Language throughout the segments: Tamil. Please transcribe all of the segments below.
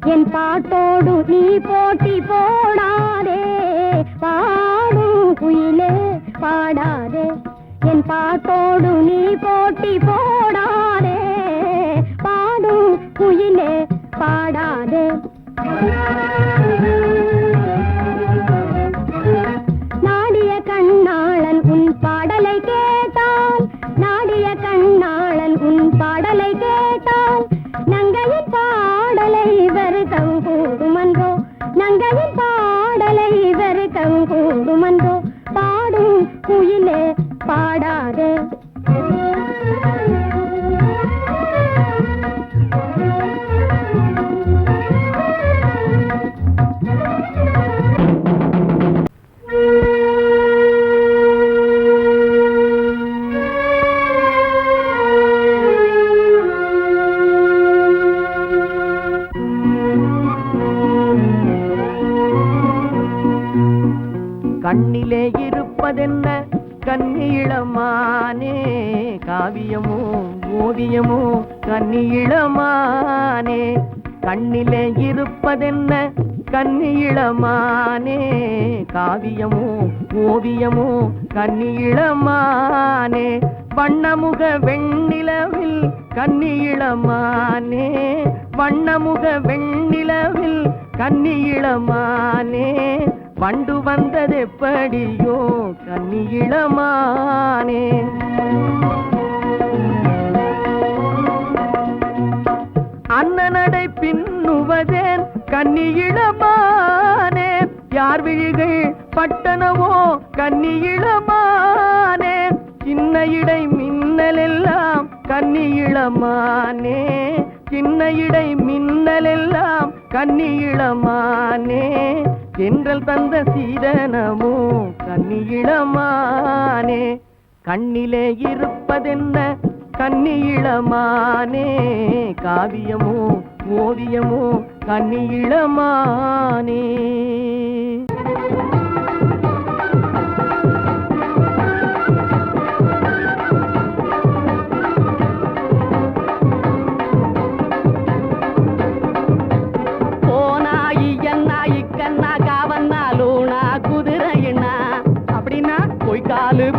என் பாட்டோடு நீ போட்டி போடாதே, பாடும் குயிலே பாடாதே. என் பாட்டோடு நீ போட்டி போடாதே, பாடும் குயிலே பாடாதே. நாடிய கண்ணாளன் உன் பாடலை கேட்டால், நாடிய கண்ணாளன் உன் பாடலை கேட்டால், நங்கையின் பாடலை வருத்தம் கூடுமன்றோ, நங்கையின் பாடலை வருத்தம் கூடுமன்றோ, பாடும் குயிலே பாடாதே. கண்ணிலே இருப்பதென்ன கன்னியிளமானே, காவியமோ ஓவியமோ கன்னியிளமானே. கண்ணிலே இருப்பதென்ன கன்னியிளமானே, காவியமோ ஓவியமோ கன்னியிளமானே. வண்ணமுக வெண்ணிலவில் கன்னியிளமானே, வண்ணமுக வெண்ணிலவில் கன்னியிளமானே. வண்டு வந்தது எப்படியோ கன்னியிளமானே. அண்ணனடை பின்னுவதேன் கன்னியிளமானே, யார் விழிகள் பட்டனவோ கன்னியிளமானே. சின்ன இடை மின்னலெல்லாம் கன்னியிளமானே, சின்ன இடை மின்னலெல்லாம் கன்னியிளமானே. தென்றல் தந்த சீதனமோ கன்னியிளமானே. கண்ணிலே இருப்பதென்ன கன்னியிளமானே, காவியமோ ஓவியமோ கன்னியிளமானே.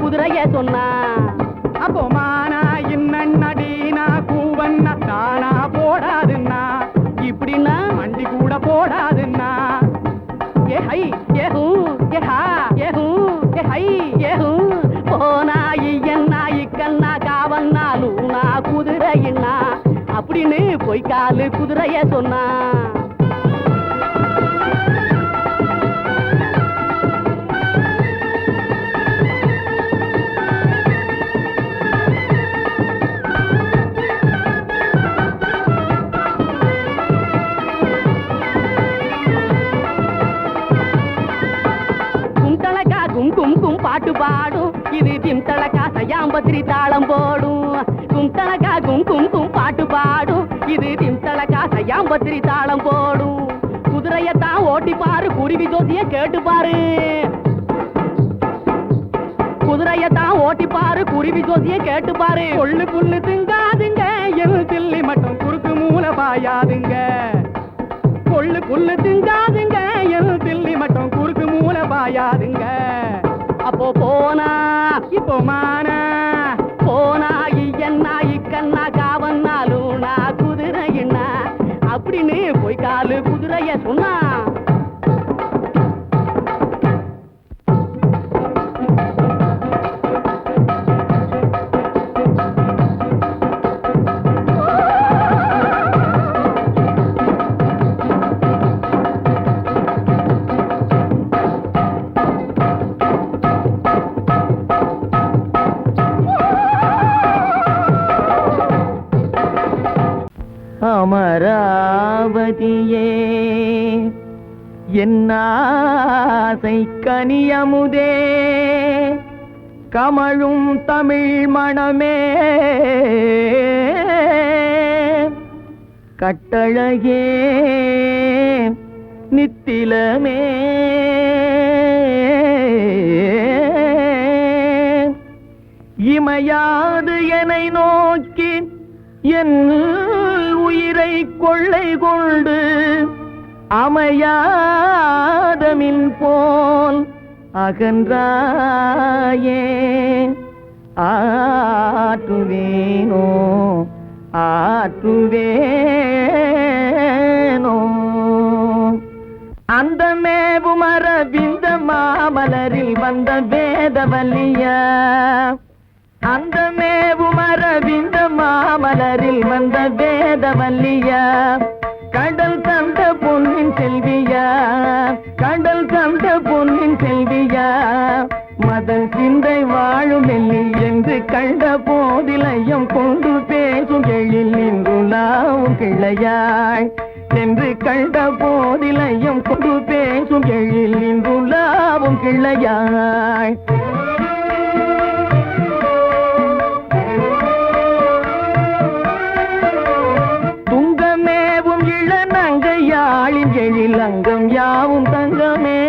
குதிரைய சொன்னா அப்போ மானா இன்னடினா கூவன்னா தானா போடாதுன்னா, இப்படின்னா மண்டி கூட போடாதுன்னா. ஏ ஹை ஏ ஹூ ஏ ஹா ஏ ஹூ ஏ ஹை ஏ ஹூ. போனாயி என்னாயி கண்ணா காவன்னா லூனா குதிரையின்னா, அப்படின்னு பொய்க்காலு குதிரைய சொன்னா. பாட்டு பாடும் இது திம்தளக்கா சயாம்பத்திரி தாளம் போடும். கும்தளக்கா கும் கும் கும் பாட்டு பாடும் இது திம்தளக்கா சயாம்பத்திரி தாளம் போடும். குதிரையத்தான் ஓட்டி பாரு, குருவி ஜோசிய கேட்டு பாரு. குதிரையத்தான் ஓட்டி பாரு, குருவி ஜோசிய கேட்டு பாரு. கொள்ளு புல்லு திங்காதுங்க என் தில்லி மட்டும் குறுக்கு மூல பாயாதுங்க. கொள்ளு புல்லு திங்காதுங்க என் தில்லி மட்டும் குறுக்கு மூல பாயாதுங்க. அப்போ போனா இப்போ மானா, போனாயி என்னாயி கண்ணா காவன்னா லூனா குதிரையின்னா, அப்படின்னு பொய்க்காலு குதிரைய சொன்னா. அமராவதியே என்னாசை கனியமுதே, கமழும் தமிழ் மணமே, கட்டழகே நித்திலமே. இமையாது என்னை நோக்கி என் உயிரை கொள்ளை கொண்டு அமையாதமின் போல் அகன்றாயே ஆற்றுவேனோ ஆற்றுவேனோ அந்த மேவும் அரவிந்த மாமலரில் வந்த வேதவல்லியா அந்த மேவும் அரவிந்த மாமலரில் வந்த வேதவல்லியா கடல் தந்த பொன்னின் செல்வியா கடல் தந்த பொன்னின் செல்வியா மதன் சிந்தை வாழும் வெள்ளி என்று கண்ட போதிலையும் கொண்டு பேசும் எழில் நின்றுலாவும் கிளையாய் என்று கண்ட போதிலையும் கொண்டு பேசும் எழில் நின்றுலாவும் கிளையாய் துங்கமேவும் இளநங்கையாளின் எழில் அங்கம் யாவும் தங்கமே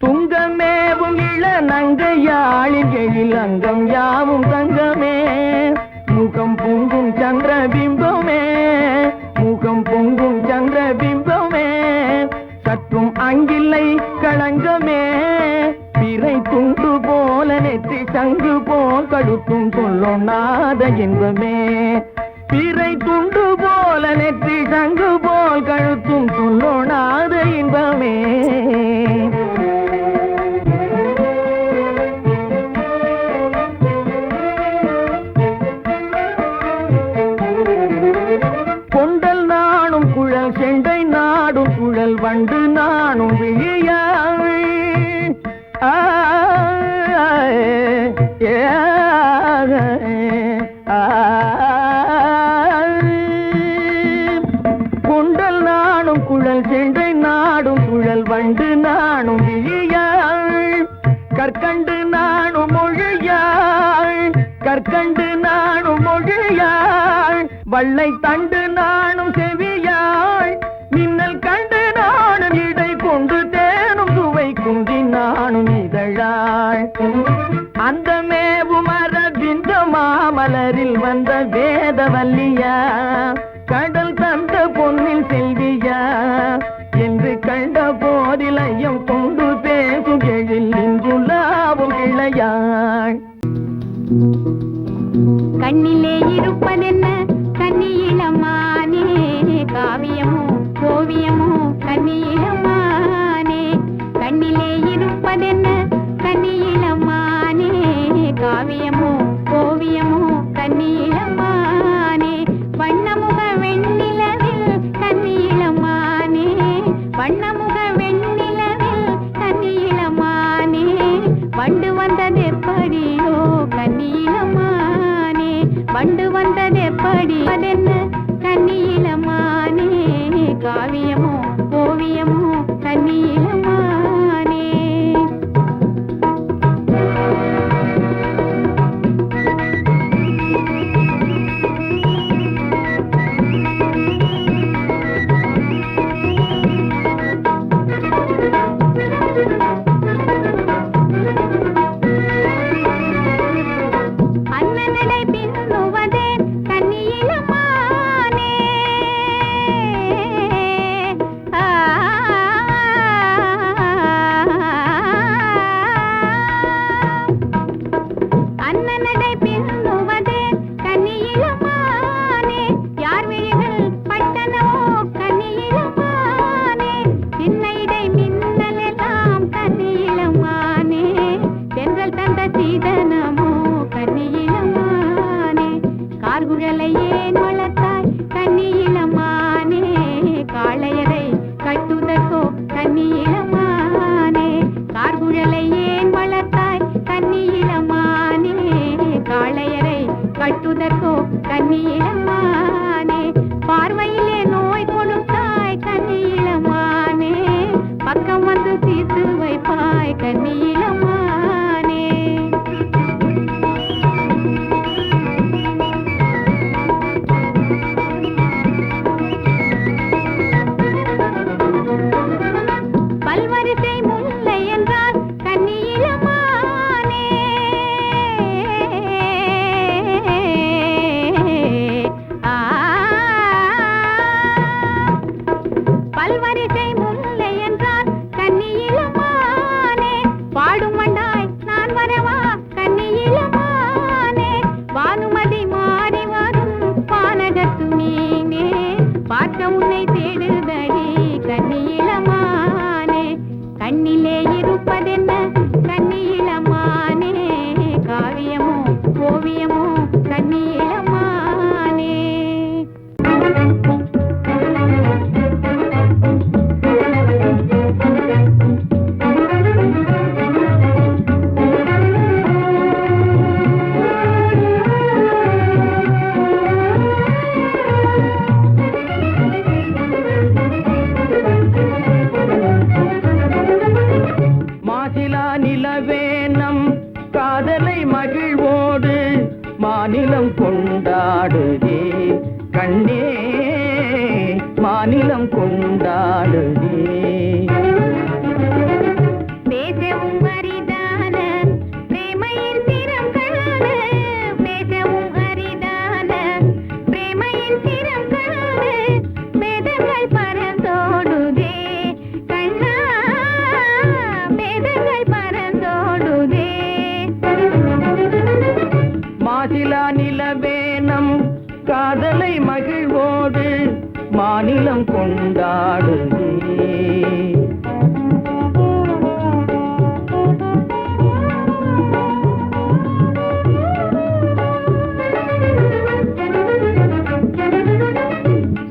துங்கமேவும் இளநங்கையாளின் எழில் அங்கம் யாவும் தங்கமே முகம் பொங்கும் சந்திர பிம்பமே முகம் பொங்கும் சந்திர பிம்பமே சற்றும் அங்கில்லை களங்கமே பிறை துண்டு போல நெற்றி சங்கு போல் கழுத்தும் சொல்லொண்ணாத இன்பமே பிறை துண்டு போல நெற்றி சங்கு போல் கழுத்தும் சொல்லொண்ணாத இன்பமே கொண்டல் நானும் குழல் செண்டை நாடும் குழல் வண்டு நானும் விழியாய் கொண்டல் நானும் குழல் செண்டை நாடும் குழல் வண்டு நானும் விழியாய் கற்கண்டு நானும் மொழியாய் கற்கண்டு நானும் மொழியாய் வள்ளை தண்டு நானும் செவியாய் மின்னல் கண்டு நானும் இடை கொண்டு தேனும் சுவை குந்தி நானும் இதழாய் அந்த மேவும் அரவிந்த மாமலரில் வந்த வேதவல்லியா கடல் தந்த பொன்னின் செல்வியா என்று கண்ட போதிலையும் கொண்டு பேசும் எழில் நின்றுலாவும் கிளையாய் கண்ணிலே இருப்பதென்ன கன்னியிளமானே காவியமோ ஓவியமோ கன்னியிளமானே கண்ணிலே இருப்பதென்ன கன்னியிளமானே காவியமோ ஓவியமோ கன்னியிளமானே வண்ணமுக வெண்ணிலவில் கன்னியிளமானே வண்ணமுக வெண்ணிலவில் கன்னியிளமானே வண்டு வந்ததெப்படியோ கன்னியிளமானே வண்டு வந்ததெப்படி அதென்ன கன்னியிளமானே மாநிலம் கொண்டாடுதே. பேசவும் அரிதான பிரேமையின் சிரம் காண, பேசவும் அரிதான பிரேமையின் சிரம் காண, வேதங்கள் பறந்தோடுதே கண்ணா, வேதங்கள் பறந்தோடுதே. மாசிலா நிலவேனம் காதலை மகிழ்வோடு மாநிலம் கொண்டாடுதே.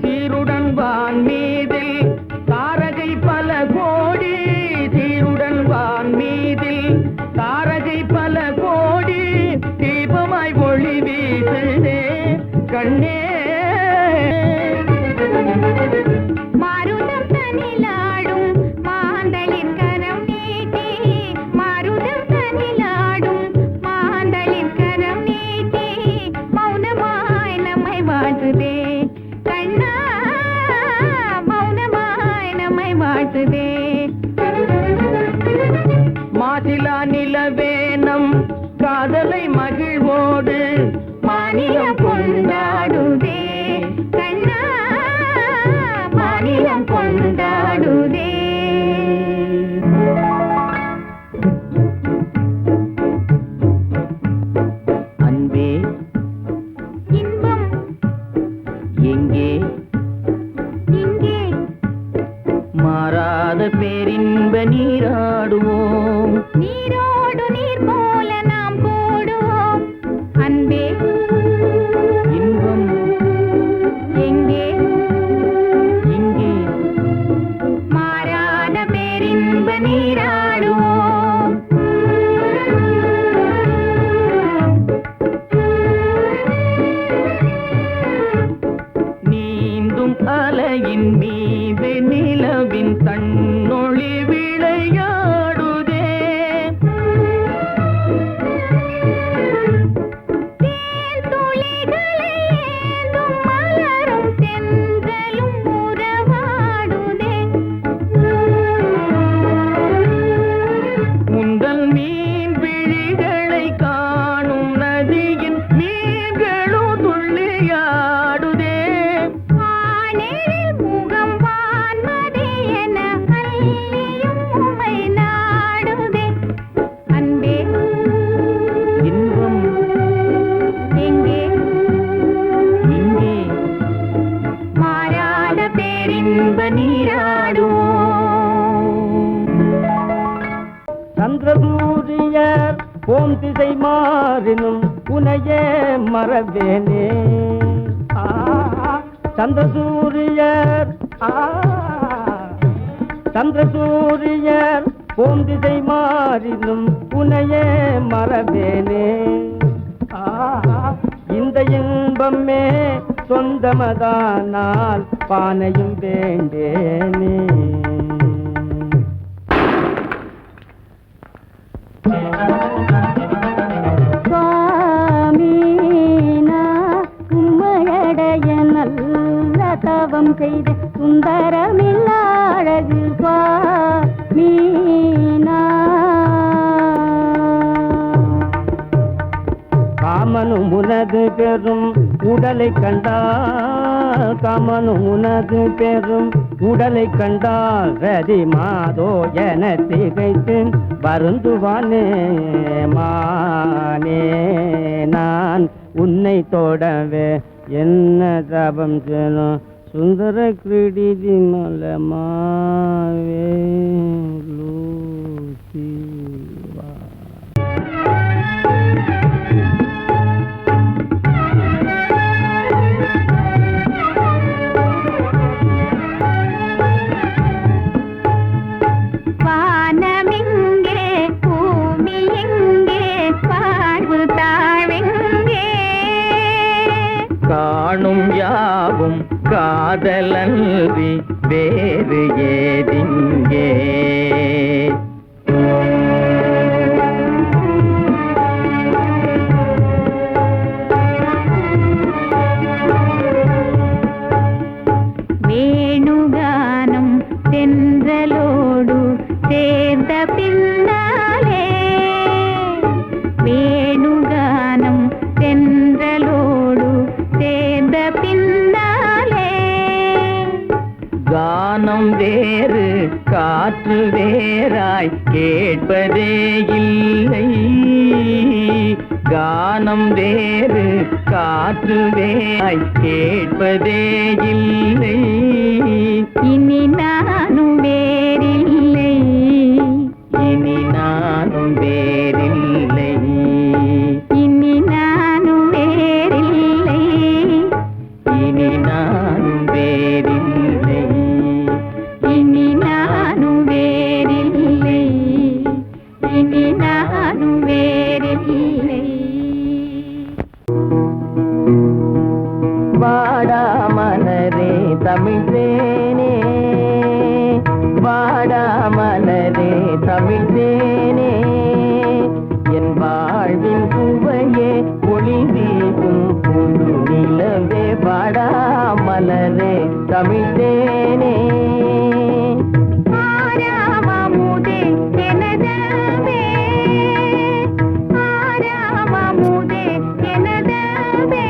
சீருடன் வான் மீதில் தாரகை பல கோடி, சீருடன் வான் மீதில் தாரகை பல கோடி, தீபமாய் ஒளி வீசுதே கண்ணே. மாருதம் தனிலாடும் மாந்தளிர் கரம் நீட்டி, மாருதம் தனிலாடும் மாந்தளிர் கரம் நீட்டி, மௌனமாய் நம்மை வாழ்த்துதே கண்ணா, மௌனமாய் நம்மை வாழ்த்துதே. மாசிலா நிலவேனம் காதலை மகிழ்வோடு மாநிலம் கொண்டாடுதே கண்ணா, மாநிலம் கொண்டாடுதே. அன்பே இன்பம் எங்கே இங்கே, மாறாத பேரின்ப நீராடுவோம். நீரோடு நீர் போல நாம் கூடுவோம். அன்பே இன்பம் எங்கே, இங்கே மாறாத பேரின்ப நீராடுவோம். நீந்தும் அலையின் மீது நிலவின் தன்னொளி விளையாடுதே. தேன் துளிகளை ஏந்தும் மலரும் தென்றலும் உறவாடுதே. முந்தல் மீன் விழிகளை காணும் நதியின் மீன்களும் துள்ளியாடுதே. ஆனேரில் முகம் வான்மதி என அள்ளியும் உமை நாடுதே. அன்பே இன்பம் எங்கே, இங்கே மாறாத பேரின்ப நீராடுவோம். சந்திரசூரியர் ஓம் திசை மாறினும் உனையே மறவேனே. சந்திரசூரியர் சந்திரசூரியர் ஓம் திசை மாறினும் உனையே மறவேனே. இந்த இன்பமே சொந்தமதானால் பானையும் வேண்டேனே. சுவாமீனா உம்மையடைய நல்ல தவம் செய்து சுந்தரமில்ல அழகு சுவாமீனா. காமனும் உனது பெரும் உடலை கண்டால், காமனும் உனது பெரும் உடலை கண்டால் ரதி மாதோ என திகைத்து வருந்துவானே. மானே நான் உன்னை தொடவே என்ன தபம் செல்லும் சுந்தர கிரீடி மலமாவே லூசிவா. வானமிங்கே பூமி எங்கே, வாழ்வு தாழ்வெங்கே, காணும் யாவும் காதலன்றி வேறு ஏதிங்கே. வேணு சேர்ந்த பின்னாலே வேணுகானம் தென்றலோடு சேர்ந்த பின்னாலே கானம் வேறு காற்று வேறாய் கேட்பதே இல்லை. கானம் வேறு காற்று வேறாய் கேட்பதே இல்லை. இனி நானும் வேறில்லை, இனி நானும் வேறில்லை, இனி நானும் வேறில்லை, இனி நானும் வேறில்லை, இனி நானும் வேறில்லை, இனி நானும் வேறில்லை. வாடா மலரே தமிழ் தேனே, வாடா மலரே தமிழ் தேனே, என் வாழ்வின் சுவையே ஒளி வீசும் புது நிலவே. வாடா மலரே தமிழ் தேனே. ஆராமமுதே எனதவே, ஆராமமுதே எனதவே,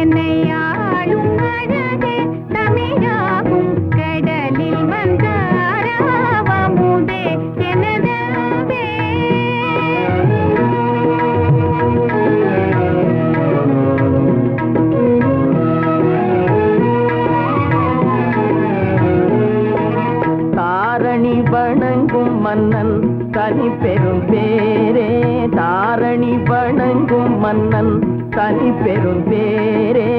என்னை ஆளும் அழகே தமிழாகும் கடலில் வந்த ஆராமமுதே எனதவே. தாரணி வணங்கும் மன்னன் தனி பெரும் பேரே, தாரணி வணங்கும் மன்னன் தனி பெரும் பேரே.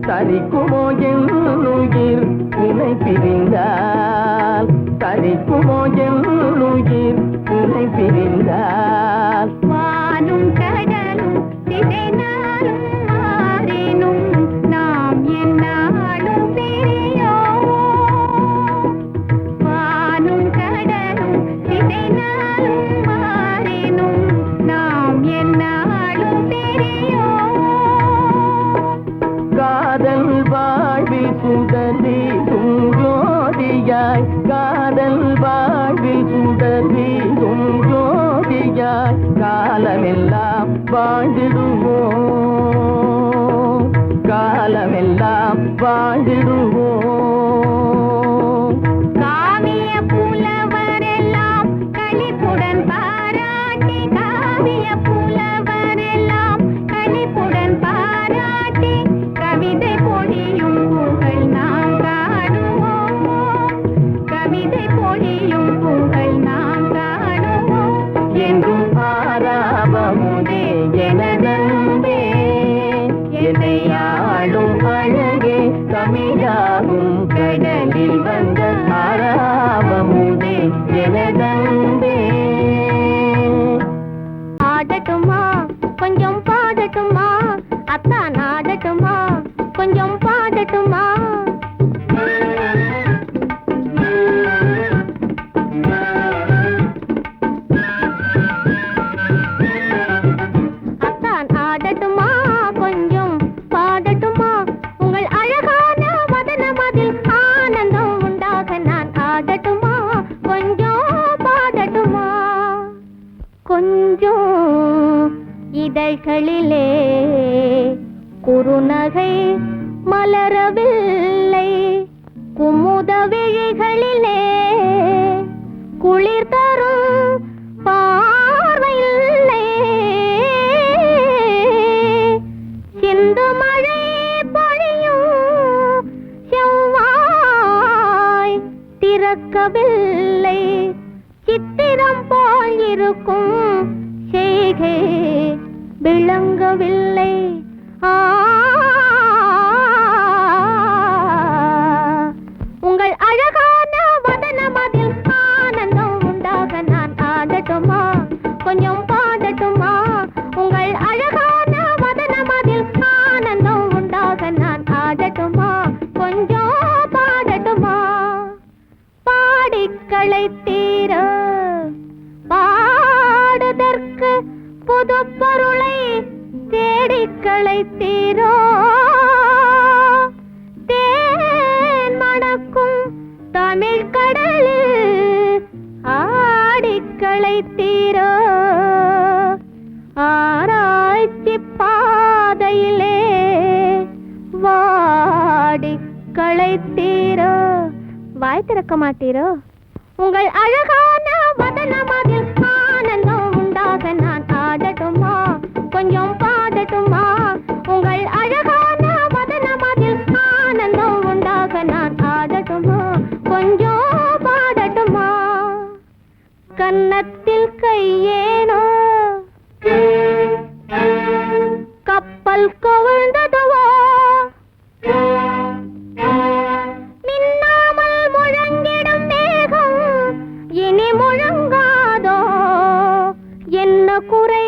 தரிக்குமோ என் உயிர் உனை பிரிந்தால், தரிக்குமோ என் உயிர் உனை பிரிந்தால். வானும் கடலும் திசை நாளும் மாறினும் நாம் எந்நாளும் பிரியோம். வானும் கடலும் திசை நாளும் மாறினும் நாம் எந்நாளும் பிரியோம். காதல் வாழ்வில் சுடரி ஜோதியாய், காதல் வாழ்வில் சுடரி ஜோதியாய், காலமெல்லாம் வாழ்ந்திடுவோம், காலமெல்லாம் வாழ்ந்திடுவோம். காவிய புலவரெல்லாம் களிப்புடன் பாராட்டி, காவிய புலவரெல்லாம் களிப்புடன் பாராட்டி, கவிதை பொழியும் புகழ் நாம் காணுவோம், கவிதை பொழியும் புகழ் நாம் காணுவோம். என்றும் ஆராவமுதே எனதன்பே, என்னை ஆளும் அழகே தமிழாகும் கடலில் வந்த ஆராவமுதே எனதன்பே. ஆடட்டுமா கொஞ்சம் பாடட்டுமா, அத்தான் ஆடட்டுமா கொஞ்சம் பாடட்டுமா. அத்தான் ஆடட்டுமா கொஞ்சம் பாடட்டுமா, உங்கள் அழகான வதன மதில் ஆனந்தம் உண்டாக நான் ஆடட்டுமா கொஞ்சம் பாடட்டுமா. கொஞ்சம் இதழ்களிலே குறுநகை மலரவில்லை, குமுத விழிகளிலே குளிர் தரும் பார்வையில்லை, சிந்து மழை பொழியும் செவ்வாய் திறக்கவில்லை, சித்திரம் போல் இருக்கும் செய்கை விளங்கவில்லை. உங்கள் அழகான வதன மதில் ஆனந்தம் உண்டாக நான் ஆடட்டுமா கொஞ்சம் பாடட்டுமா, உங்கள் அழகான வதன மதில் ஆனந்தம் உண்டாக நான் ஆடட்டுமா கொஞ்சம் பாடட்டுமா. பாடிக்களை தீர பாடுதற்கு புது பொருளை தேடிக்களை தீரோ, தேன் மணக்கும் தமிழ் கடலில் அழைத்தீரோ வாய் திறக்க மாட்டீரோ உங்கள் அழகான வதனமதில் ஆனந்தம் உண்டாக நான் ஆடட்டுமா கொஞ்சம் பாடட்டுமா உங்கள் அழகான வதனமதில் ஆனந்தம் உண்டாக நான் ஆடட்டுமா கொஞ்சம் பாடட்டுமா கன்னத்தில் கையேனோ கப்பல் கவிழ்ந்ததுவோ மின்னாமல் முழங்கிடும் மேகம் இனி முழங்காதோ என்ன குறை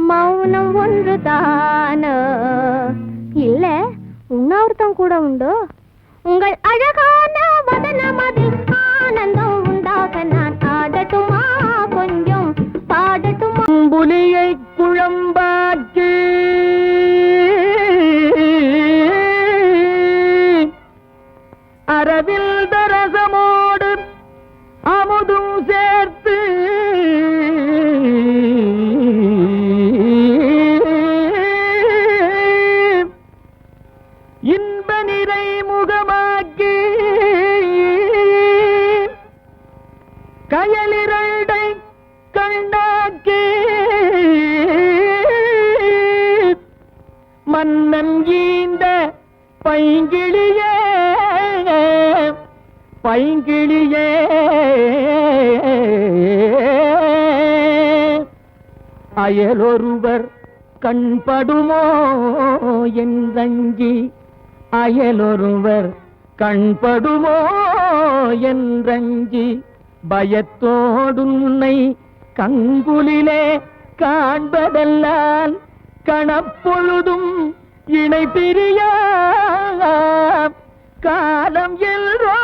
மௌனம் ஒன்றுதானோ இல்ல உண்ணாவிரதம் கூட உண்டோ உங்கள் அழகான வதனமதில் ஆனந்தம் உண்டாக நான் ஆடட்டுமா கொஞ்சம் பாடட்டுமா புலியை குழம்பாக்கி அரவில் தரசமோடு அமுதும் சேர்த்து இன்ப நிறை முகமாக்கி கயலிரண்டை கண்ணாக்கி மன்னன் ஈந்த பைங்கிளியே பைங்கிளியே அயலொருவர் கண்படுமோ என்றஞ்சி அயலொருவர் கண்படுமோ என்றஞ்சி பயத்தோடுன்னை கங்குலிலே காண்பதெல்லாம் கணப்பொழுதும் இணை பிரியா காலம் எல்ரோ